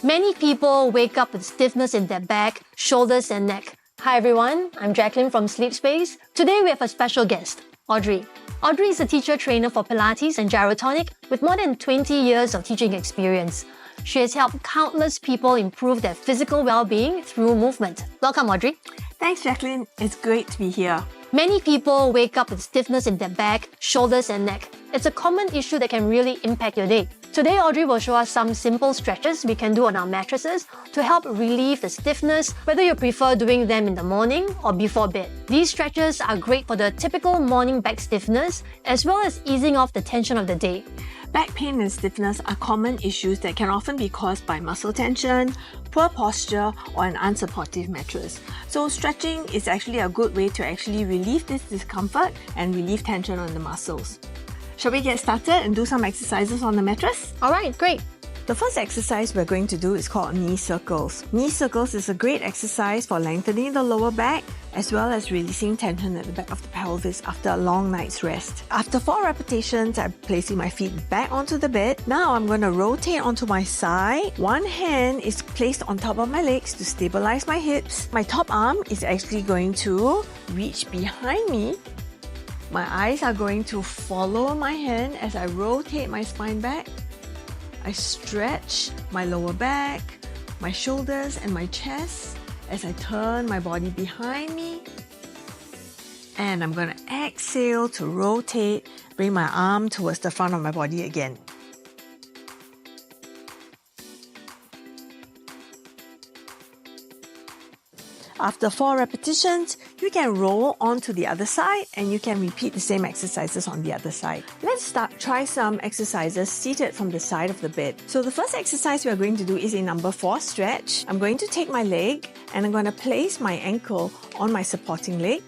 Many people wake up with stiffness in their back, shoulders and neck. Hi everyone, I'm Jacqueline from Sleep Space. Today we have a special guest, Audrey. Audrey is a teacher trainer for Pilates and GYROTONIC with more than 20 years of teaching experience. She has helped countless people improve their physical well-being through movement. Welcome, Audrey. Thanks, Jacqueline. It's great to be here. Many people wake up with stiffness in their back, shoulders and neck. It's a common issue that can really impact your day. Today, Audrey will show us some simple stretches we can do on our mattresses to help relieve the stiffness, whether you prefer doing them in the morning or before bed. These stretches are great for the typical morning back stiffness, as well as easing off the tension of the day. Back pain and stiffness are common issues that can often be caused by muscle tension, poor posture, or an unsupportive mattress. So stretching is actually a good way to actually relieve this discomfort and relieve tension on the muscles. Shall we get started and do some exercises on the mattress? Alright, great. The first exercise we're going to do is called knee circles. Knee circles is a great exercise for lengthening the lower back as well as releasing tension at the back of the pelvis after a long night's rest. After 4 repetitions, I'm placing my feet back onto the bed. Now I'm going to rotate onto my side. One hand is placed on top of my legs to stabilize my hips. My top arm is actually going to reach behind me. My eyes are going to follow my hand as I rotate my spine back. I stretch my lower back, my shoulders and my chest as I turn my body behind me. And I'm going to exhale to rotate, bring my arm towards the front of my body again. After 4 repetitions, you can roll onto the other side and you can repeat the same exercises on the other side. Let's try some exercises seated from the side of the bed. So the first exercise we are going to do is a number 4 stretch. I'm going to take my leg and I'm going to place my ankle on my supporting leg.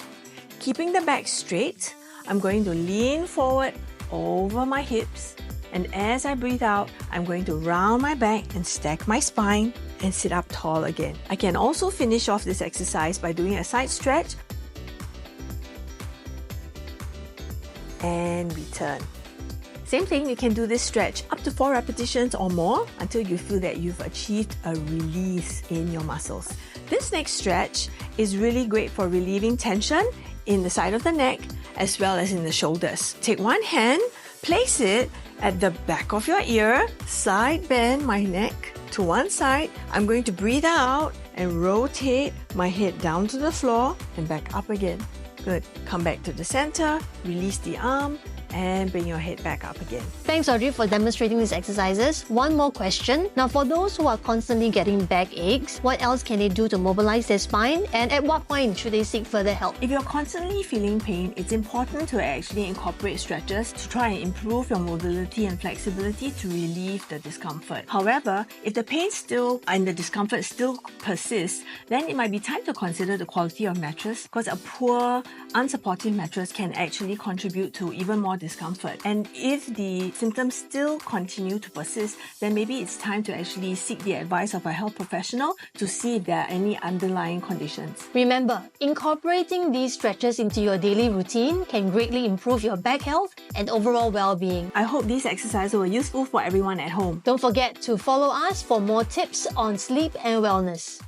Keeping the back straight, I'm going to lean forward over my hips. And as I breathe out, I'm going to round my back and stack my spine and sit up tall again. I can also finish off this exercise by doing a side stretch and return. Same thing, you can do this stretch up to 4 repetitions or more until you feel that you've achieved a release in your muscles. This next stretch is really great for relieving tension in the side of the neck as well as in the shoulders. Take one hand, place it at the back of your ear, side bend my neck to one side. I'm going to breathe out and rotate my head down to the floor and back up again. Good. Come back to the center, release the arm, and bring your head back up again. Thanks, Audrey, for demonstrating these exercises. One more question. Now, for those who are constantly getting back aches, what else can they do to mobilize their spine? And at what point should they seek further help? If you're constantly feeling pain, it's important to actually incorporate stretches to try and improve your mobility and flexibility to relieve the discomfort. However, if the pain still and the discomfort still persists, then it might be time to consider the quality of mattress, because a poor, unsupportive mattress can actually contribute to even more discomfort. And if the symptoms still continue to persist, then maybe it's time to actually seek the advice of a health professional to see if there are any underlying conditions. Remember, incorporating these stretches into your daily routine can greatly improve your back health and overall well-being. I hope these exercises were useful for everyone at home. Don't forget to follow us for more tips on sleep and wellness.